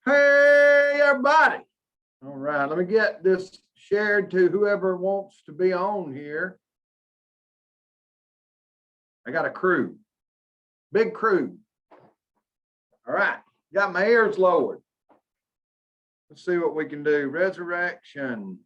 Hey, everybody. All right, let me get this shared to whoever wants to be on here. I got a crew, big crew. All right, got my ears lowered. Let's see what we can do. Resurrection.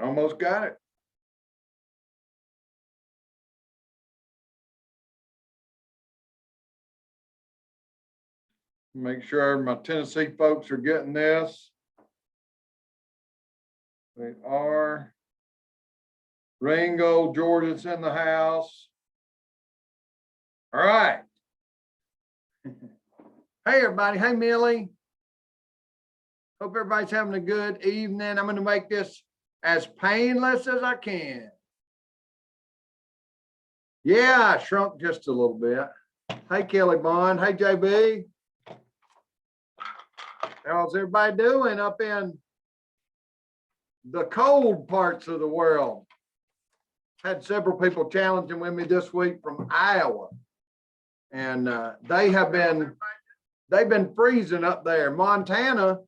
Almost got it. Make sure my Tennessee folks are getting this. They are. Ringo, Georgia's in the house. All right. Hey, everybody. Hey, Millie. Hope everybody's having a good evening. I'm going to make this as painless as I can. Yeah, I shrunk just a little bit. Hey, Kelly Bond. Hey, JB. How's everybody doing up in the cold parts of the world? Had several people challenging with me this week from Iowa, and they've been freezing up there. Montana,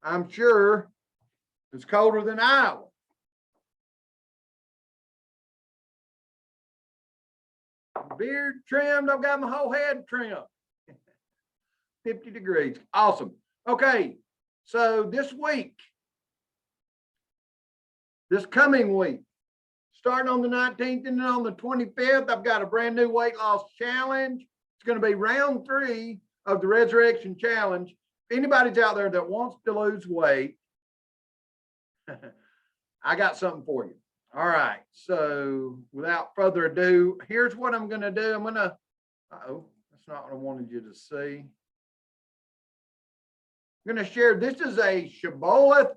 I'm sure, is colder than Iowa. Beard trimmed. I've got my whole head trimmed. 50 degrees. Awesome. Okay, so this coming week, starting on the 19th and then on the 25th, I've got a brand new weight loss challenge. It's going to be round 3 of the Resurrection Challenge. If anybody's out there that wants to lose weight, I got something for you. All right, so without further ado, here's what I'm going to do. I'm going to, that's not what I wanted you to see. I'm going to share, this is a Shibboleth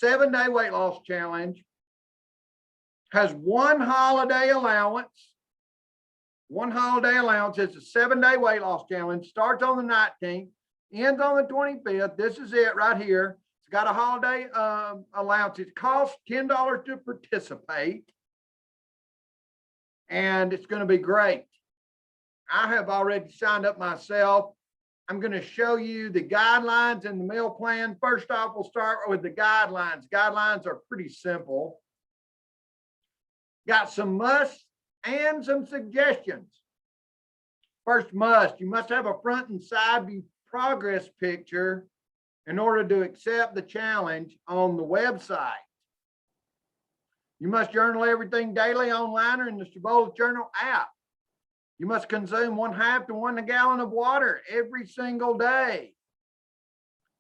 7-day weight loss challenge. Has one holiday allowance. One holiday allowance. It's a 7-day weight loss challenge. Starts on the 19th, ends on the 25th. This is it right here. It's got a holiday allowance. It costs $10 to participate. And it's going to be great. I have already signed up myself. I'm going to show you the guidelines and the meal plan. First off, we'll start with the guidelines. Guidelines are pretty simple. Got some musts and some suggestions. First must, you must have a front and side view progress picture in order to accept the challenge on the website. You must journal everything daily online or in the Shibboleth Journal app. You must consume 1/2 to 1 gallon of water every single day.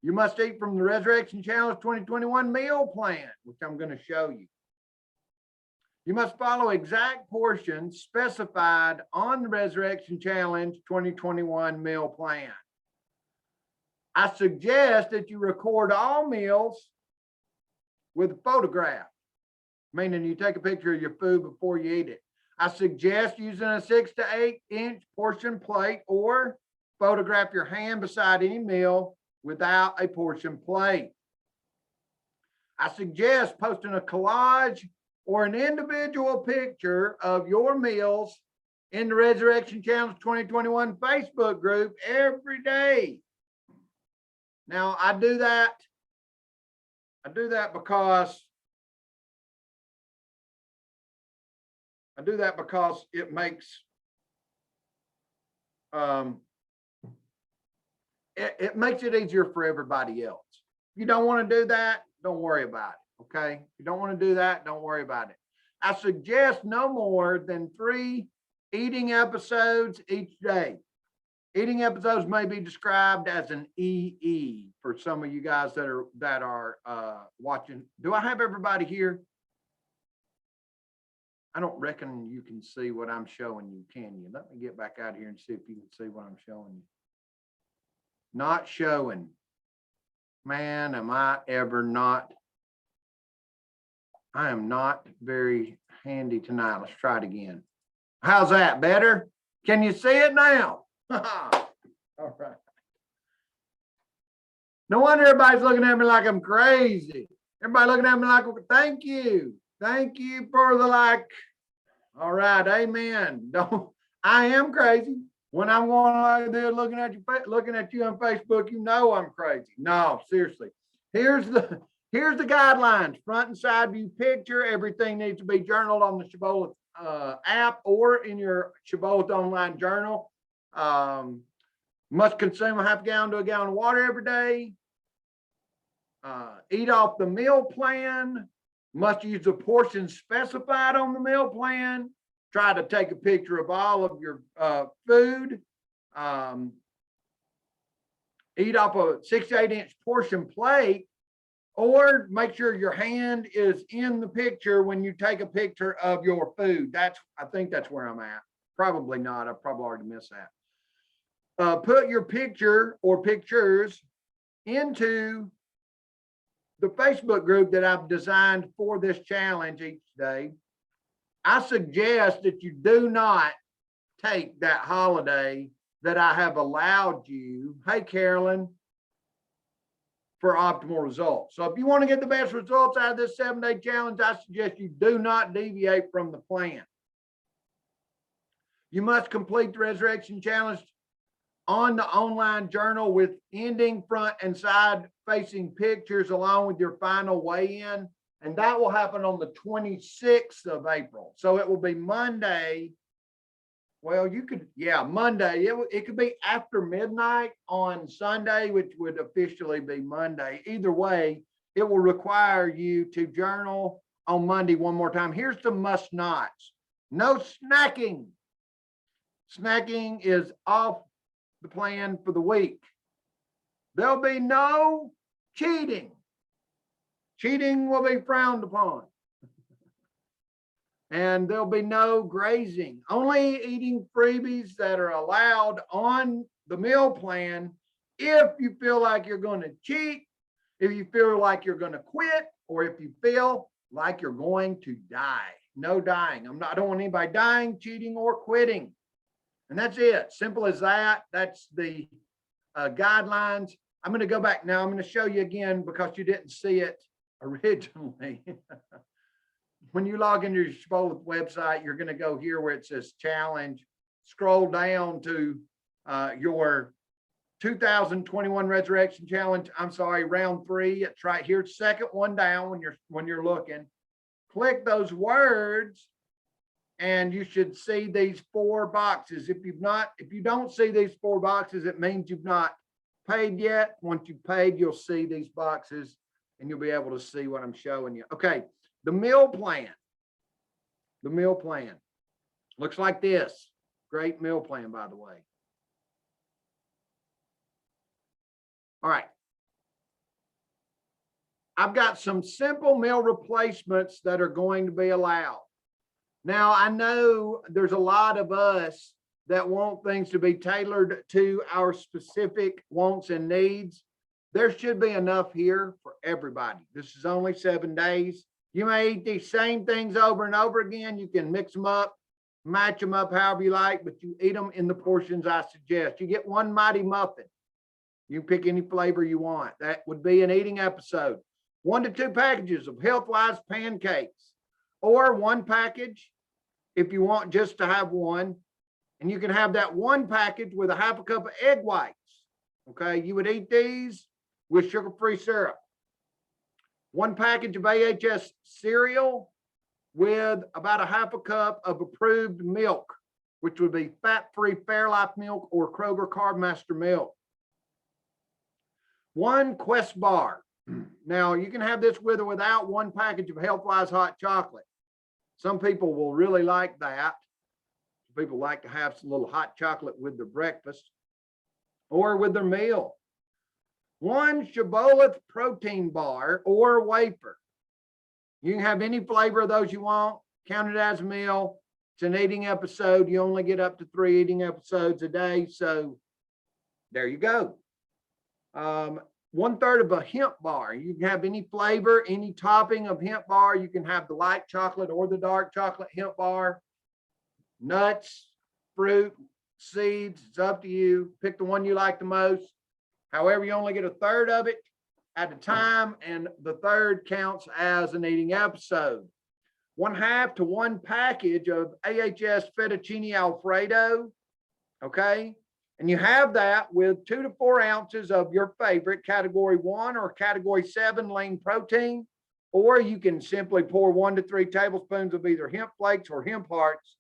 You must eat from the Resurrection Challenge 2021 meal plan, which I'm going to show you. You must follow exact portions specified on the Resurrection Challenge 2021 meal plan. I suggest that you record all meals with a photograph, meaning you take a picture of your food before you eat it. I suggest using a 6 to 8 inch portion plate or photograph your hand beside any meal without a portion plate. I suggest posting a collage or an individual picture of your meals in the Resurrection Challenge 2021 Facebook group every day. Now, I do that because it makes it makes it easier for everybody else. If you don't want to do that, don't worry about it. Okay. If you don't want to do that, don't worry about it. I suggest no more than 3 eating episodes each day. Eating episodes may be described as an EE for some of you guys that are watching. Do I have everybody here? I don't reckon you can see what I'm showing you, can you? Let me get back out here and see if you can see what I'm showing you. Not showing. Man, am I ever not. I am not very handy tonight. Let's try it again. How's that? Better? Can you see it now? All right. No wonder everybody's looking at me like I'm crazy. Everybody looking at me like, thank you. Thank you for the like. All right, amen. Don't, I am crazy. When I'm going like this, looking at you on Facebook, you know I'm crazy. No, seriously. Here's the guidelines. Front and side view picture. Everything needs to be journaled on the Shibboleth app or in your Shibboleth online journal. Must consume a half gallon to a gallon of water every day. Eat off the meal plan. Must use the portions specified on the meal plan. Try to take a picture of all of your food. Eat off a 6 to 8 inch portion plate, or make sure your hand is in the picture when you take a picture of your food. I think that's where I'm at. Probably not. I probably already missed that. Put your picture or pictures into the Facebook group that I've designed for this challenge each day. I suggest that you do not take that holiday that I have allowed you, hey, Carolyn, for optimal results. So if you want to get the best results out of this 7-day challenge, I suggest you do not deviate from the plan. You must complete the Resurrection Challenge on the online journal with ending front and side facing pictures along with your final weigh-in. And that will happen on the 26th of April. So it will be Monday. Well, Monday. It could be after midnight on Sunday, which would officially be Monday. Either way, it will require you to journal on Monday one more time. Here's the must nots. No snacking. Snacking is off the plan for the week. There'll be no cheating. Cheating will be frowned upon. And there'll be no grazing. Only eating freebies that are allowed on the meal plan if you feel like you're going to cheat, if you feel like you're going to quit, or if you feel like you're going to die. No dying. I don't want anybody dying, cheating, or quitting. And that's it. Simple as that. That's the guidelines. I'm going to go back now. I'm going to show you again because you didn't see it originally. When you log into your Shibboleth website, you're going to go here where it says challenge. Scroll down to your 2021 Resurrection Challenge. I'm sorry, round 3. It's right here, second one down when you're looking. Click those words, and you should see these 4 boxes. If you don't see these 4 boxes, it means you've not paid yet. Once you've paid, you'll see these boxes, and you'll be able to see what I'm showing you. Okay. The meal plan. The meal plan looks like this. Great meal plan, by the way. All right. I've got some simple meal replacements that are going to be allowed. Now, I know there's a lot of us that want things to be tailored to our specific wants and needs. There should be enough here for everybody. This is only 7 days. You may eat these same things over and over again. You can mix them up, match them up however you like, but you eat them in the portions I suggest. You get 1 mighty muffin. You can pick any flavor you want. That would be an eating episode. 1 to 2 packages of Health-Wise pancakes, or 1 package if you want just to have 1. And you can have that 1 package with a half a cup of egg whites. Okay, you would eat these with sugar-free syrup. 1 package of AHS cereal with about a half a cup of approved milk, which would be fat-free Fairlife milk or Kroger Carbmaster milk. 1 Quest bar. Now, you can have this with or without 1 package of Health-Wise hot chocolate. Some people will really like that. People like to have some little hot chocolate with their breakfast or with their meal. 1 Shibboleth protein bar or wafer. You can have any flavor of those you want. count it as a meal. It's an eating episode. You only get up to 3 eating episodes a day. So there you go. 1/3 of a hemp bar. You can have any flavor, any topping of hemp bar. You can have the light chocolate or the dark chocolate hemp bar. Nuts, fruit, seeds, it's up to you. Pick the one you like the most. However, you only get 1/3 of it at a time, and the third counts as an eating episode. 1/2 to 1 package of AHS fettuccine Alfredo, okay? And you have that with 2 to 4 ounces of your favorite category 1 or category 7 lean protein, or you can simply pour 1 to 3 tablespoons of either hemp flakes or hemp hearts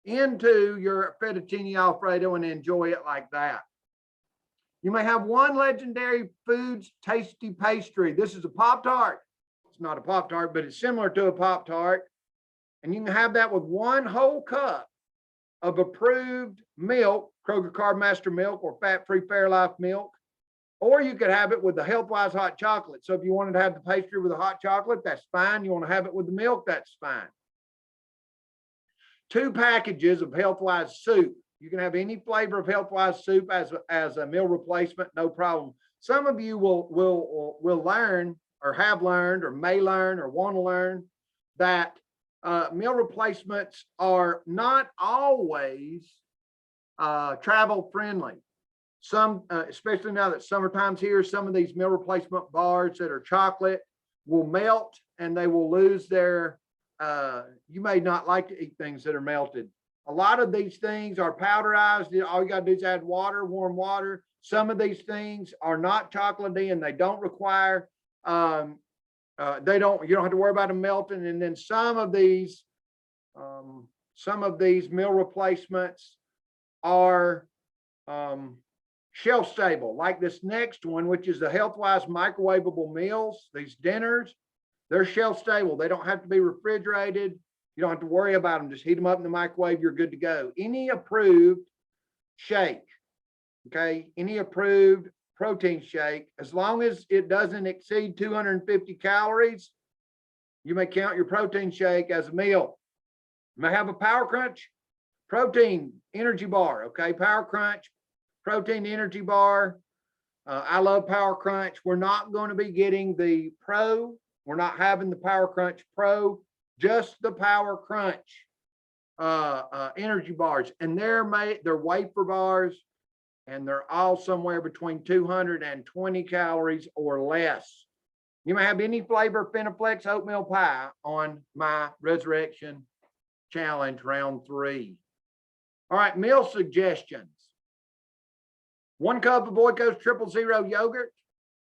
into your fettuccine Alfredo and enjoy it like that. You may have 1 Legendary Foods tasty pastry. This is a Pop-Tart. It's not a Pop-Tart, but it's similar to a Pop-Tart. And you can have that with 1 whole cup of approved milk, Kroger Carb Master milk or fat-free Fairlife milk, or you could have it with the Healthwise hot chocolate. So if you wanted to have the pastry with the hot chocolate, that's fine. You want to have it with the milk, that's fine. 2 packages of Healthwise soup. You can have any flavor of Healthwise soup as a meal replacement, no problem. Some of you will learn or have learned or may learn or want to learn that meal replacements are not always travel friendly. Some, especially now that summertime's here, some of these meal replacement bars that are chocolate will melt and they will lose their, you may not like to eat things that are melted. A lot of these things are powderized. All you got to do is add water, warm water. Some of these things are not chocolatey and they don't require, you don't have to worry about them melting. And then some of these meal replacements are shelf stable, like this next one, which is the Healthwise microwavable meals. These dinners, they're shelf stable. They don't have to be refrigerated. You don't have to worry about them. Just heat them up in the microwave. You're good to go. Any approved shake, okay? Any approved protein shake, as long as it doesn't exceed 250 calories, you may count your protein shake as a meal. You may have a Power Crunch protein energy bar, okay? Power Crunch protein energy bar. I love Power Crunch. We're not going to be getting the Pro. We're not having the Power Crunch Pro, just the Power Crunch energy bars. And they're wafer bars, and they're all somewhere between 220 calories or less. You may have any flavor Finaflex oatmeal pie on my Resurrection Challenge round 3. All right, meal suggestions. 1 cup of Boyko's 000 yogurt,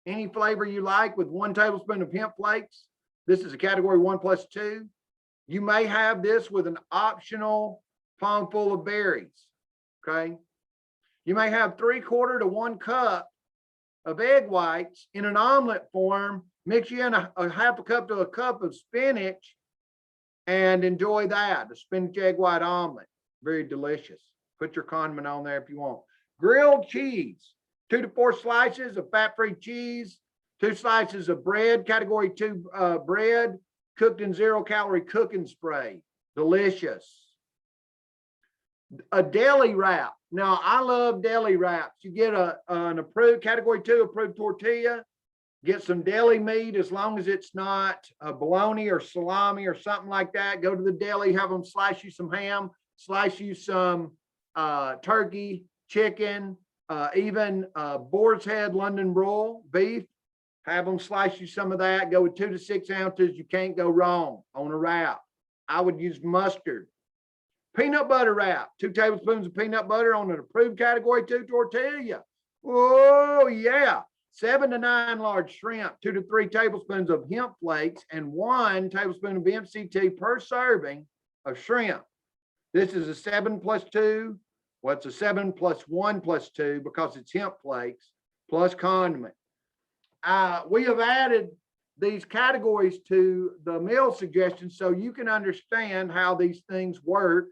any flavor you like, with 1 tablespoon of hemp flakes. This is a category 1+2. You may have this with an optional palm full of berries, okay? You may have 3/4 to 1 cup of egg whites in an omelet form. Mix you in a 1/2 cup to 1 cup of spinach and enjoy that, the spinach egg white omelet. Very delicious. Put your condiment on there if you want. Grilled cheese, 2 to 4 slices of fat-free cheese, 2 slices of bread, category 2 bread, cooked in 0-calorie cooking spray. Delicious. A deli wrap. Now, I love deli wraps. You get an approved, category 2 approved tortilla, get some deli meat, as long as it's not a bologna or salami or something like that. Go to the deli, have them slice you some ham, slice you some turkey, chicken, even boar's head London broil beef. Have them slice you some of that. Go with 2 to 6 ounces. You can't go wrong on a wrap. I would use mustard. Peanut butter wrap, 2 tablespoons of peanut butter on an approved category 2 tortilla. Oh yeah. 7 to 9 large shrimp, 2 to 3 tablespoons of hemp flakes, and 1 tablespoon of MCT per serving of shrimp. This is a 7+2. Well, it's a 7+1+2 because it's hemp flakes plus condiment. We have added these categories to the meal suggestions so you can understand how these things work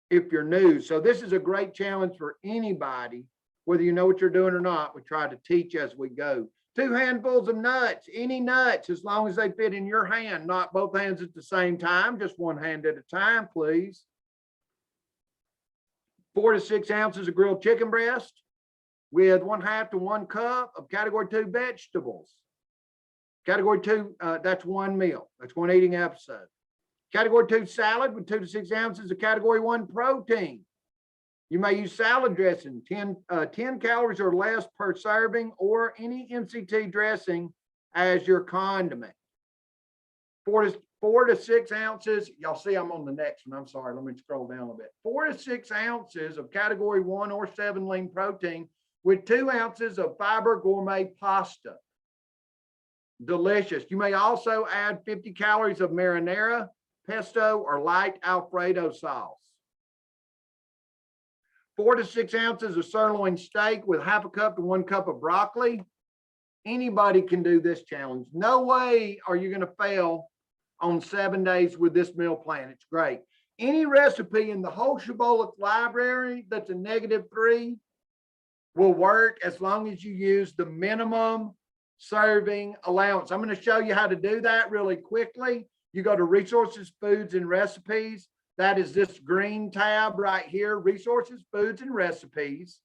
if you're new. So this is a great challenge for anybody, whether you know what you're doing or not. We try to teach as we go. 2 handfuls of nuts, any nuts, as long as they fit in your hand, not both hands at the same time, just one hand at a time, please. 4 to 6 ounces of grilled chicken breast with 1/2 to 1 cup of category 2 vegetables. Category 2, that's one meal. That's one eating episode. Category 2 salad with 2 to 6 ounces of category 1 protein. You may use salad dressing, 10 calories or less per serving, or any MCT dressing as your condiment. 4 to 6 ounces. Y'all see I'm on the next one. I'm sorry. Let me scroll down a little bit. 4 to 6 ounces of category 1 or 7 lean protein with 2 ounces of fiber gourmet pasta. Delicious. You may also add 50 calories of marinara, pesto, or light Alfredo sauce. 4 to 6 ounces of sirloin steak with 1/2 cup to 1 cup of broccoli. Anybody can do this challenge. No way are you going to fail on 7 days with this meal plan. It's great. Any recipe in the whole Shibboleth library that's a -3 will work as long as you use the minimum serving allowance. I'm going to show you how to do that really quickly. You go to Resources, Foods, and Recipes. That is this green tab right here, Resources, Foods, and Recipes.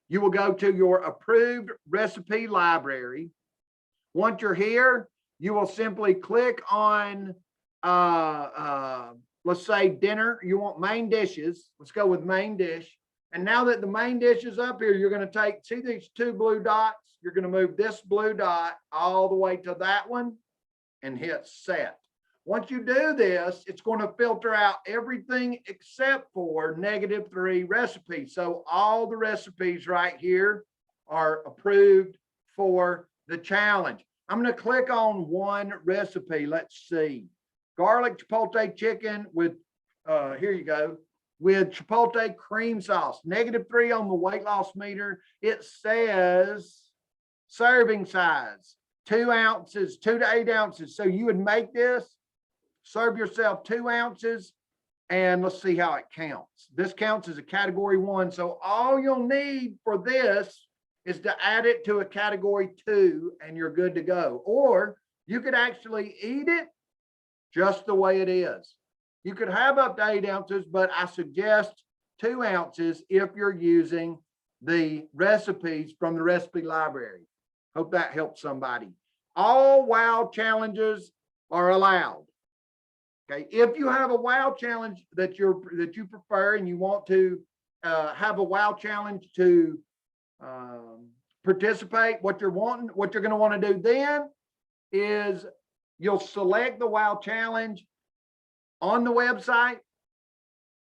You will go to your approved recipe library. Once you're here, you will simply click on, let's say dinner. You want main dishes. Let's go with main dish. And now that the main dish is up here, you're going to take, see these 2 blue dots? You're going to move this blue dot all the way to that one and hit set. Once you do this, it's going to filter out everything except for -3 recipes. So all the recipes right here are approved for the challenge. I'm going to click on one recipe. Let's see. Garlic chipotle chicken with, here you go, with chipotle cream sauce. -3 on the weight loss meter. It says serving size, 2 ounces, 2 to 8 ounces. So you would make this, serve yourself 2 ounces, and let's see how it counts. This counts as a category 1. So all you'll need for this is to add it to a category 2 and you're good to go. Or you could actually eat it just the way it is. You could have up to 8 ounces, but I suggest 2 ounces if you're using the recipes from the recipe library. Hope that helps somebody. All WOW challenges are allowed. Okay, if you have a WOW challenge that you prefer and you want to have a WOW challenge to participate, what you're going to want to do then is you'll select the WOW challenge on the website.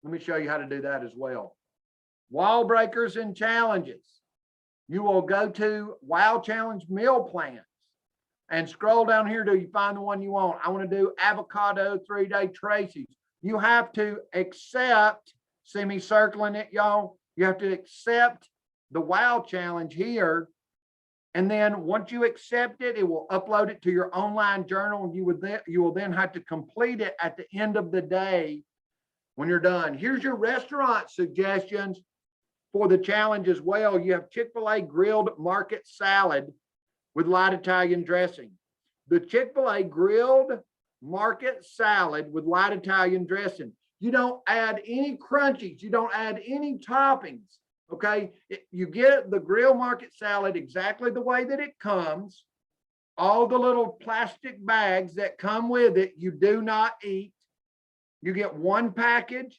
Let me show you how to do that as well. Wall breakers and challenges. You will go to WOW challenge meal plans and scroll down here till you find the one you want. I want to do avocado 3-day Tracy's. You have to accept, see me circling it, y'all. You have to accept the WOW challenge here. And then once you accept it, it will upload it to your online journal. And you will then have to complete it at the end of the day when you're done. Here's your restaurant suggestions for the challenge as well. You have Chick-fil-A grilled market salad with light Italian dressing. The Chick-fil-A grilled market salad with light Italian dressing. You don't add any crunchies. You don't add any toppings. Okay. You get the grill market salad exactly the way that it comes. All the little plastic bags that come with it, you do not eat. You get one package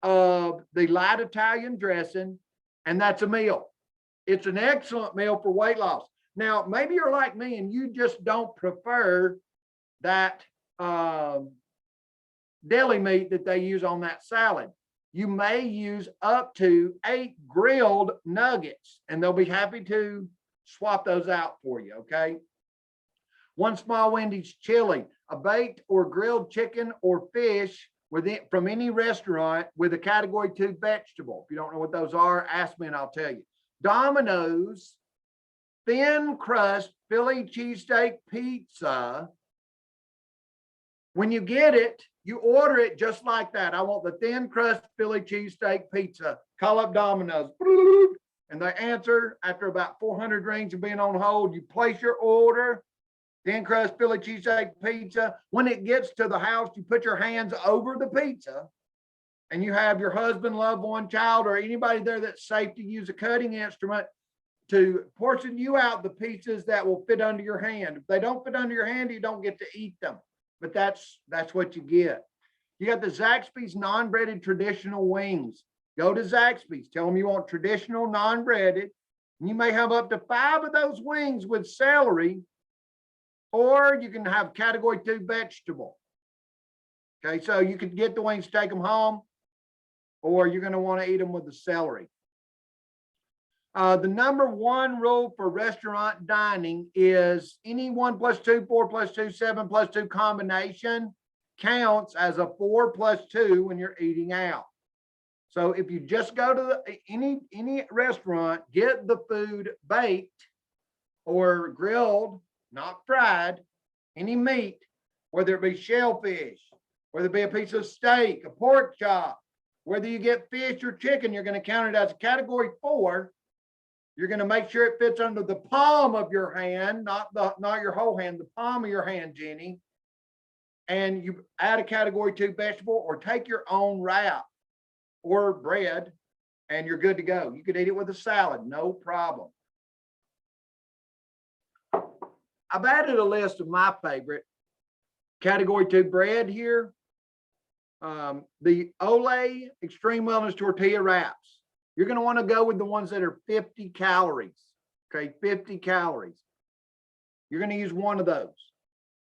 of the light Italian dressing, and that's a meal. It's an excellent meal for weight loss. Now, maybe you're like me and you just don't prefer that deli meat that they use on that salad. You may use up to 8 grilled nuggets, and they'll be happy to swap those out for you, okay? 1 small Wendy's chili, a baked or grilled chicken or fish from any restaurant with a category 2 vegetable. If you don't know what those are, ask me and I'll tell you. Domino's thin crust Philly cheesesteak pizza. When you get it, you order it just like that. I want the thin crust Philly cheesesteak pizza. Call up Domino's. and they answer after about 400 rings of being on hold. You place your order, thin crust Philly cheesesteak pizza. When it gets to the house, you put your hands over the pizza, and you have your husband, loved one, child, or anybody there that's safe to use a cutting instrument to portion you out the pieces that will fit under your hand. If they don't fit under your hand, you don't get to eat them, but that's what you get. You got the Zaxby's non-breaded traditional wings. Go to Zaxby's, tell them you want traditional non-breaded. You may have up to 5 of those wings with celery, or you can have category 2 vegetable. Okay, so you could get the wings, take them home, or you're going to want to eat them with the celery. The number 1 rule for restaurant dining is any 1 + 2, 4 + 2, 7 + 2 combination counts as a 4 + 2 when you're eating out. So if you just go to any restaurant, get the food baked or grilled, not fried, any meat, whether it be shellfish, whether it be a piece of steak, a pork chop, whether you get fish or chicken, you're going to count it as a category 4. You're going to make sure it fits under the palm of your hand, not your whole hand, the palm of your hand, Jenny. And you add a category 2 vegetable, or take your own wrap or bread, and you're good to go. You could eat it with a salad, no problem. I've added a list of my favorite category 2 bread here. The Olay Extreme Wellness Tortilla Wraps. You're going to want to go with the ones that are 50 calories. Okay, 50 calories. You're going to use one of those.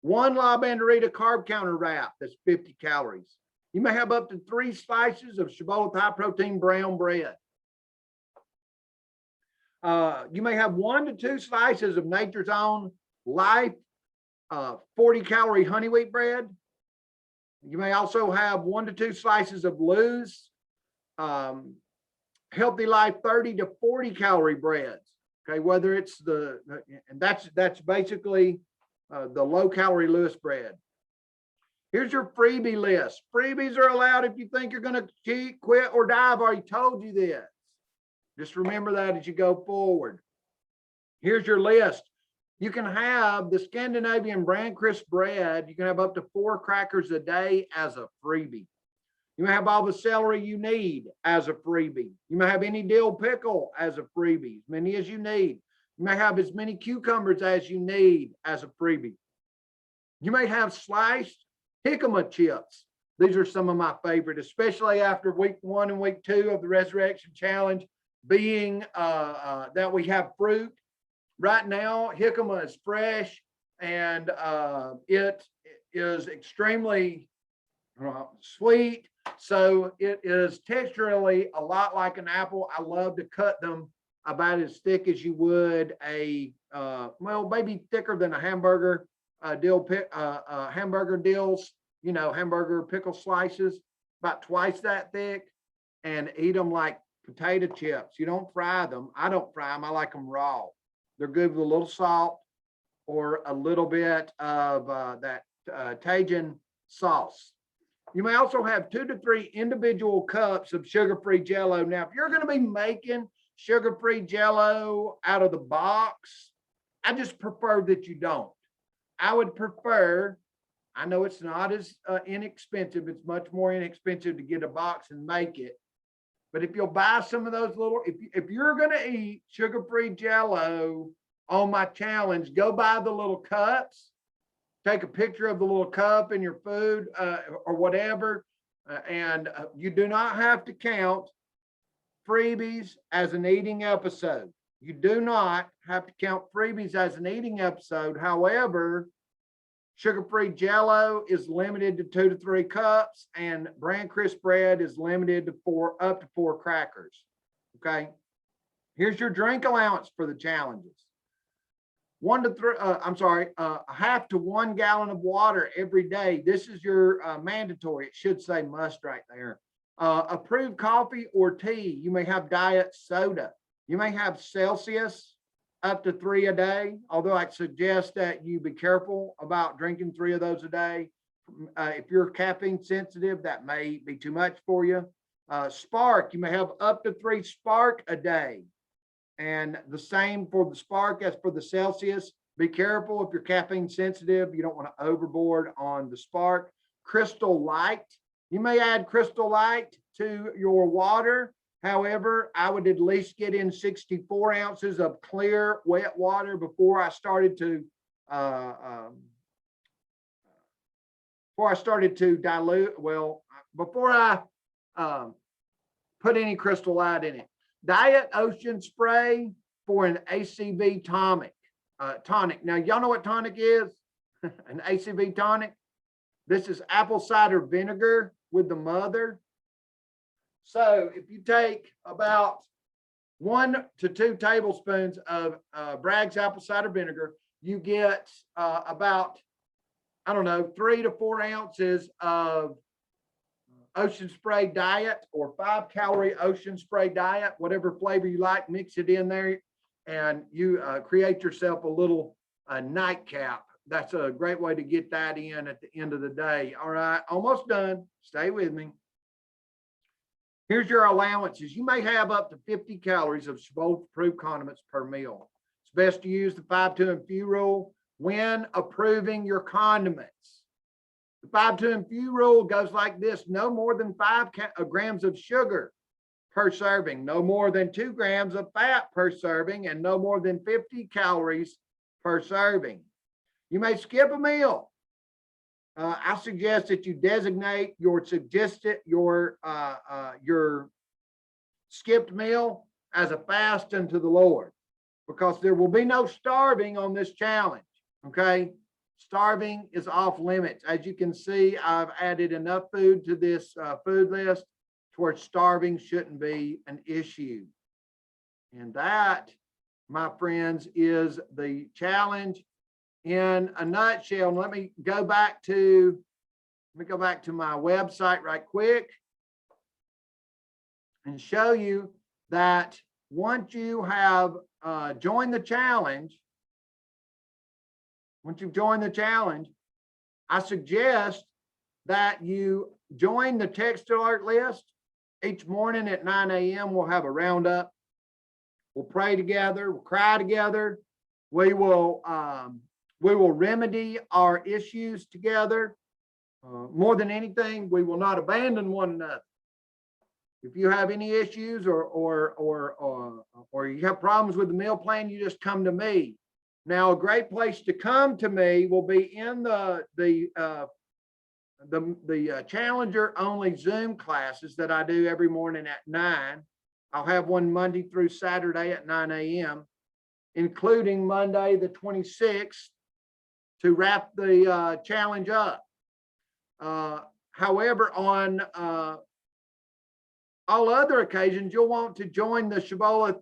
One La Banderita carb counter wrap that's 50 calories. You may have up to 3 slices of Ciabatta high protein brown bread. You may have 1 to 2 slices of Nature's Own Life 40 calorie honey wheat bread. You may also have 1 to 2 slices of Lou's Healthy Life 30 to 40 calorie breads. Okay, whether it's and that's basically the low calorie Lewis bread. Here's your freebie list. Freebies are allowed if you think you're going to cheat, quit, or die. I've already told you this. Just remember that as you go forward. Here's your list. You can have the Scandinavian brand crisp bread. You can have up to 4 crackers a day as a freebie. You may have all the celery you need as a freebie. You may have any dill pickle as a freebie, as many as you need. You may have as many cucumbers as you need as a freebie. You may have sliced jicama chips. These are some of my favorite, especially after week 1 and week 2 of the Resurrection Challenge, being that we have fruit. Right now, jicama is fresh, and it is extremely sweet. So it is texturally a lot like an apple. I love to cut them about as thick as you would a, well, maybe thicker than a hamburger hamburger dills, hamburger pickle slices, about twice that thick, and eat them like potato chips. You don't fry them. I don't fry them. I like them raw. They're good with a little salt or a little bit of that Tajin sauce. You may also have 2 to 3 individual cups of sugar-free Jell-O. Now, if you're going to be making sugar-free Jell-O out of the box, I just prefer that you don't. I would prefer, I know it's not as inexpensive. It's much more inexpensive to get a box and make it. But if you'll buy some of those little, if you're going to eat sugar-free Jell-O on my challenge, go buy the little cups. Take a picture of the little cup in your food or whatever. And you do not have to count freebies as an eating episode. You do not have to count freebies as an eating episode. However, sugar-free Jell-O is limited to 2 to 3 cups, and brand crisp bread is limited to up to 4 crackers. Okay. Here's your drink allowance for the challenges. 1 to 3, a half to 1 gallon of water every day. This is your mandatory. It should say must right there. Approved coffee or tea. You may have diet soda. You may have Celsius up to 3 a day, although I suggest that you be careful about drinking 3 of those a day. If you're caffeine sensitive, that may be too much for you. Spark, you may have up to 3 Spark a day. And the same for the spark as for the Celsius. Be careful if you're caffeine sensitive. You don't want to overboard on the spark. Crystal Light. You may add Crystal Light to your water. However, I would at least get in 64 ounces of clear, wet water before I started to dilute. Well, before I put any Crystal Light in it. Diet Ocean Spray for an ACV tonic. Now, y'all know what tonic is? An ACV tonic. This is apple cider vinegar with the mother. So if you take about 1 to 2 tablespoons of Bragg's apple cider vinegar, you get about, I don't know, 3 to 4 ounces of Ocean Spray Diet or 5-calorie Ocean Spray Diet, whatever flavor you like, mix it in there and you create yourself a little nightcap. That's a great way to get that in at the end of the day. All right, almost done. Stay with me. Here's your allowances. You may have up to 50 calories of Cibola-approved condiments per meal. It's best to use the 5-2 and few rule when approving your condiments. The 5-2 and few rule goes like this: no more than 5 grams of sugar per serving, no more than 2 grams of fat per serving, and no more than 50 calories per serving. You may skip a meal. I suggest that you designate your skipped meal as a fast unto the Lord, because there will be no starving on this challenge. Okay. Starving is off limits. As you can see, I've added enough food to this food list to where starving shouldn't be an issue. And that, my friends, is the challenge in a nutshell. And let me go back to my website right quick and show you that once you have joined the challenge, I suggest that you join the text alert list. Each morning at 9 a.m. we'll have a roundup. We'll pray together, we'll cry together. We will remedy our issues together. More than anything, we will not abandon one another. If you have any issues or you have problems with the meal plan, you just come to me. Now, a great place to come to me will be in the Challenger only Zoom classes that I do every morning at 9. I'll have one Monday through Saturday at 9 a.m., including Monday the 26th to wrap the challenge up. However, on all other occasions, you'll want to join the Cibola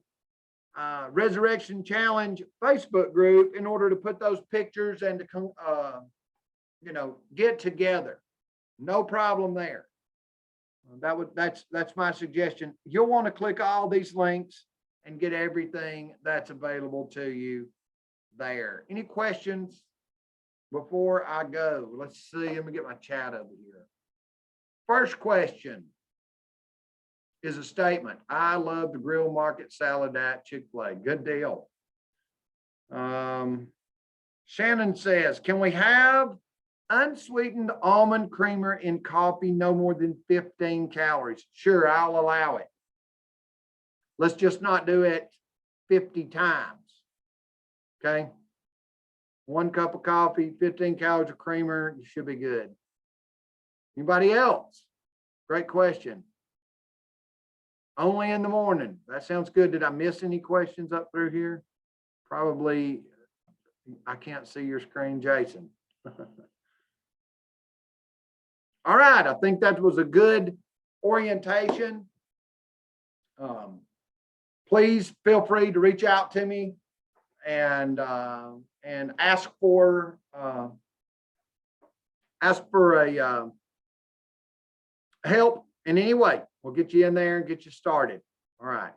Resurrection Challenge Facebook group in order to put those pictures and to get together. No problem there. That's my suggestion. You'll want to click all these links and get everything that's available to you there. Any questions before I go? Let's see. Let me get my chat over here. First question is a statement. I love the Grill Market Salad at Chick-fil-A. Good deal. Shannon says, can we have unsweetened almond creamer in coffee no more than 15 calories? Sure, I'll allow it. Let's just not do it 50 times. Okay. 1 cup of coffee, 15 calories of creamer, you should be good. Anybody else? Great question. Only in the morning. That sounds good. Did I miss any questions up through here? Probably. I can't see your screen, Jason. All right. I think that was a good orientation. Please feel free to reach out to me and ask for a help in any way. We'll get you in there and get you started. All right.